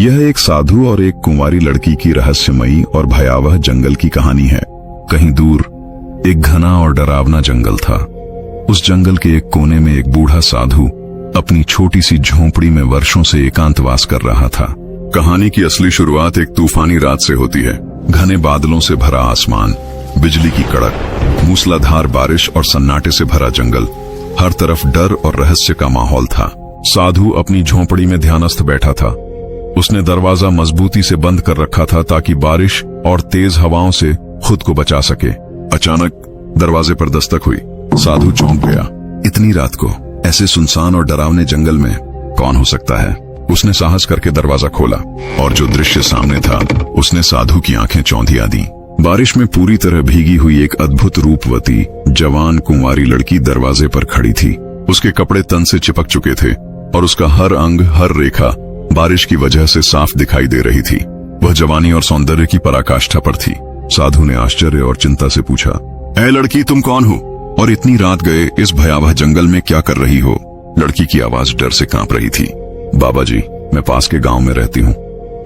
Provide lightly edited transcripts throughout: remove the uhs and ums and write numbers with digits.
यह एक साधु और एक कुंवारी लड़की की रहस्यमयी और भयावह जंगल की कहानी है। कहीं दूर एक घना और डरावना जंगल था। उस जंगल के एक कोने में एक बूढ़ा साधु अपनी छोटी सी झोंपड़ी में वर्षों से एकांतवास कर रहा था। कहानी की असली शुरुआत एक तूफानी रात से होती है। घने बादलों से भरा आसमान, बिजली की कड़क, मूसलाधार बारिश और सन्नाटे से भरा जंगल, हर तरफ डर और रहस्य का माहौल था। साधु अपनी झोंपड़ी में ध्यानस्थ बैठा था। उसने दरवाजा मजबूती से बंद कर रखा था ताकि बारिश और तेज हवाओं से खुद को बचा सके। अचानक दरवाजे पर दस्तक हुई। साधु चौंक गया। इतनी रात को ऐसे सुनसान और डरावने जंगल में कौन हो सकता है? उसने साहस करके दरवाजा खोला और जो दृश्य सामने था उसने साधु की आंखें चौंधिया दी। बारिश में पूरी तरह भीगी हुई एक अद्भुत रूपवती जवान कुंवारी लड़की दरवाजे पर खड़ी थी। उसके कपड़े तन से चिपक चुके थे और उसका हर अंग, हर रेखा बारिश की वजह से साफ दिखाई दे रही थी। वह जवानी और सौंदर्य की पराकाष्ठा पर थी। साधु ने आश्चर्य और चिंता से पूछा, ऐ लड़की, तुम कौन हो और इतनी रात गए इस भयावह जंगल में क्या कर रही हो? लड़की की आवाज डर से कांप रही थी। बाबा जी, मैं पास के गांव में रहती हूँ।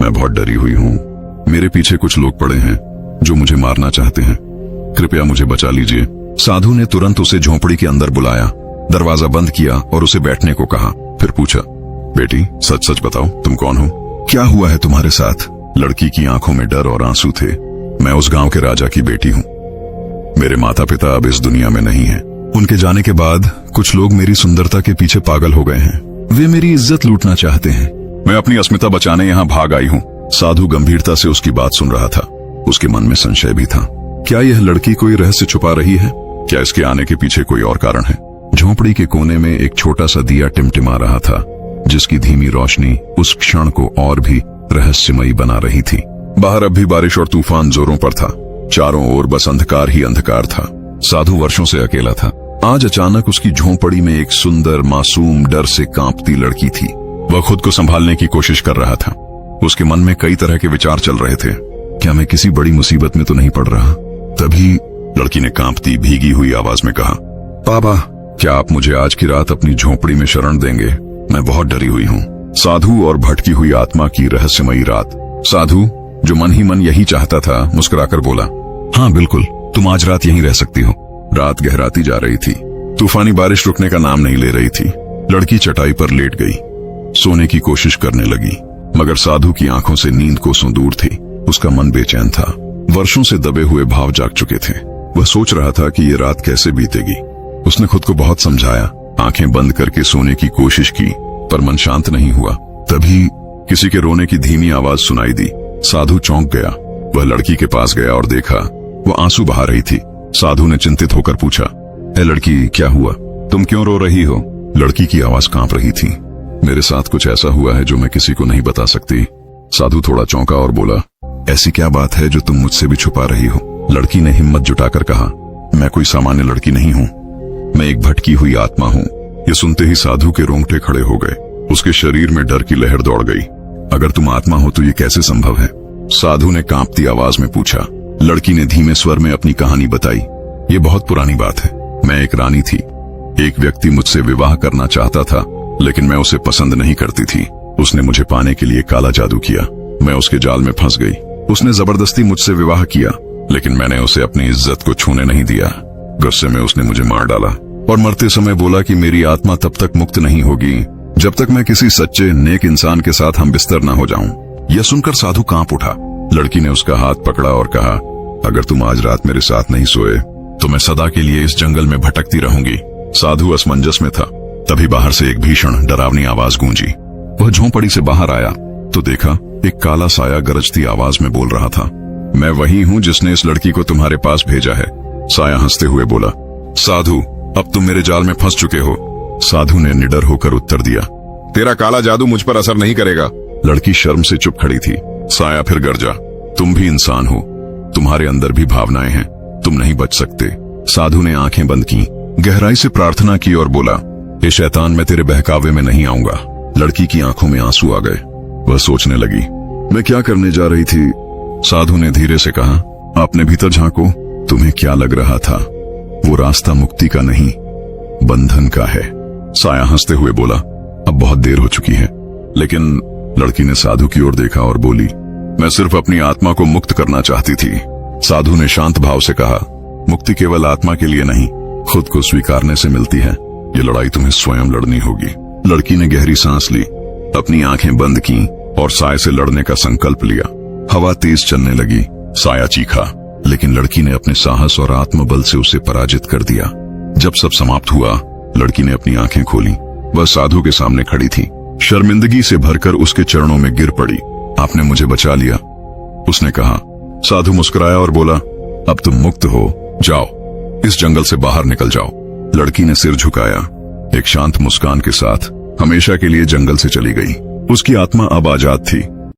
मैं बहुत डरी हुई हूँ। मेरे पीछे कुछ लोग पड़े हैं जो मुझे मारना चाहते हैं। कृपया मुझे बचा लीजिए। साधु ने तुरंत उसे झोंपड़ी के अंदर बुलाया, दरवाजा बंद किया और उसे बैठने को कहा। फिर पूछा, बेटी, सच सच बताओ, तुम कौन हो? क्या हुआ है तुम्हारे साथ? लड़की की आंखों में डर और आंसू थे। मैं उस गांव के राजा की बेटी हूँ। मेरे माता पिता अब इस दुनिया में नहीं हैं। उनके जाने के बाद कुछ लोग मेरी सुंदरता के पीछे पागल हो गए हैं। वे मेरी इज्जत लूटना चाहते हैं। मैं अपनी अस्मिता बचाने यहाँ भाग आई हूँ। साधु गंभीरता से उसकी बात सुन रहा था। उसके मन में संशय भी था। क्या यह लड़की कोई रहस्य छुपा रही है? क्या इसके आने के पीछे कोई और कारण है? झोंपड़ी के कोने में एक छोटा सा दिया टिमटिमा रहा था, जिसकी धीमी रोशनी उस क्षण को और भी रहस्यमयी बना रही थी। बाहर अब भी बारिश और तूफान जोरों पर था। चारों ओर बस अंधकार ही अंधकार था। साधु वर्षों से अकेला था। आज अचानक उसकी झोंपड़ी में एक सुंदर, मासूम, डर से कांपती लड़की थी। वह खुद को संभालने की कोशिश कर रहा था। उसके मन में कई तरह के विचार चल रहे थे। क्या मैं किसी बड़ी मुसीबत में तो नहीं पड़ रहा? तभी लड़की ने कांपती, भीगी हुई आवाज में कहा, बाबा, क्या आप मुझे आज की रात अपनी झोंपड़ी में शरण देंगे? मैं बहुत डरी हुई हूँ। साधु और भटकी हुई आत्मा की रहस्यमयी रात। साधु, जो मन ही मन यही चाहता था, मुस्कुराकर बोला, हाँ बिल्कुल, तुम आज रात यहीं रह सकती हो। रात गहराती जा रही थी। तूफानी बारिश रुकने का नाम नहीं ले रही थी। लड़की चटाई पर लेट गई, सोने की कोशिश करने लगी, मगर साधु की आंखों से नींद कोसों दूर थी। उसका मन बेचैन था। वर्षों से दबे हुए भाव जाग चुके थे। वह सोच रहा था कि ये रात कैसे बीतेगी। उसने खुद को बहुत समझाया, आंखें बंद करके सोने की कोशिश की, पर मन शांत नहीं हुआ। तभी किसी के रोने की धीमी आवाज सुनाई दी। साधु चौंक गया। वह लड़की के पास गया और देखा वह आंसू बहा रही थी। साधु ने चिंतित होकर पूछा, ए लड़की, क्या हुआ? तुम क्यों रो रही हो? लड़की की आवाज कांप रही थी। मेरे साथ कुछ ऐसा हुआ है जो मैं किसी को नहीं बता सकती। साधु थोड़ा चौंका और बोला, ऐसी क्या बात है जो तुम मुझसे भी छुपा रही हो? लड़की ने हिम्मत जुटाकर कहा, मैं कोई सामान्य लड़की नहीं हूँ। मैं एक भटकी हुई आत्मा हूँ। ये सुनते ही साधु के रोंगटे खड़े हो गए। उसके शरीर में डर की लहर दौड़ गई। अगर तुम आत्मा हो तो ये कैसे संभव है? साधु ने कांपती आवाज में पूछा। लड़की ने धीमे स्वर में अपनी कहानी बताई। ये बहुत पुरानी बात है। मैं एक रानी थी। एक व्यक्ति मुझसे विवाह करना चाहता था, लेकिन मैं उसे पसंद नहीं करती थी। उसने मुझे पाने के लिए काला जादू किया। मैं उसके जाल में फंस गई। उसने जबरदस्ती मुझसे विवाह किया, लेकिन मैंने उसे अपनी इज्जत को छूने नहीं दिया। गुस्से में उसने मुझे मार डाला और मरते समय बोला कि मेरी आत्मा तब तक मुक्त नहीं होगी जब तक मैं किसी सच्चे, नेक इंसान के साथ हम बिस्तर न हो जाऊं। यह सुनकर साधु कांप उठा। लड़की ने उसका हाथ पकड़ा और कहा, अगर तुम आज रात मेरे साथ नहीं सोए तो मैं सदा के लिए इस जंगल में भटकती रहूंगी। साधु असमंजस में था। तभी बाहर से एक भीषण, डरावनी आवाज गूंजी। वह झोंपड़ी से बाहर आया तो देखा एक काला साया गरजती आवाज में बोल रहा था, मैं वही हूँ जिसने इस लड़की को तुम्हारे पास भेजा है। साया हंसते हुए बोला, साधु, अब तुम मेरे जाल में फंस चुके हो। साधु ने निडर होकर उत्तर दिया, तेरा काला जादू मुझ पर असर नहीं करेगा। लड़की शर्म से चुप खड़ी थी। साया फिर गरजा, तुम भी इंसान हो, तुम्हारे अंदर भी भावनाएं हैं, तुम नहीं बच सकते। साधु ने आंखें बंद की, गहराई से प्रार्थना की और बोला, हे शैतान, मैं तेरे बहकावे में नहीं आऊंगा। लड़की की आंखों में आंसू आ गए। वह सोचने लगी, मैं क्या करने जा रही थी? साधु ने धीरे से कहा, अपने भीतर झांको। तुम्हें क्या लग रहा था? वो रास्ता मुक्ति का नहीं, बंधन का है। साया हंसते हुए बोला, अब बहुत देर हो चुकी है, लेकिन लड़की ने साधु की ओर देखा और बोली, मैं सिर्फ अपनी आत्मा को मुक्त करना चाहती थी। साधु ने शांत भाव से कहा, मुक्ति केवल आत्मा के लिए नहीं, खुद को स्वीकारने से मिलती है। ये लड़ाई तुम्हें स्वयं लड़नी होगी। लड़की ने गहरी सांस ली, अपनी आंखें बंद की और साय से लड़ने का संकल्प लिया। हवा तेज चलने लगी, साया चीखा, लेकिन लड़की ने अपने साहस और आत्मबल से उसे पराजित कर दिया। जब सब समाप्त हुआ, लड़की ने अपनी आंखें खोली। वह साधु के सामने खड़ी थी, शर्मिंदगी से भरकर उसके चरणों में गिर पड़ी। आपने मुझे बचा लिया, उसने कहा। साधु मुस्कुराया और बोला, अब तुम मुक्त हो, जाओ, इस जंगल से बाहर निकल जाओ। लड़की ने सिर झुकाया, एक शांत मुस्कान के साथ हमेशा के लिए जंगल से चली गई। उसकी आत्मा अब आजाद थी,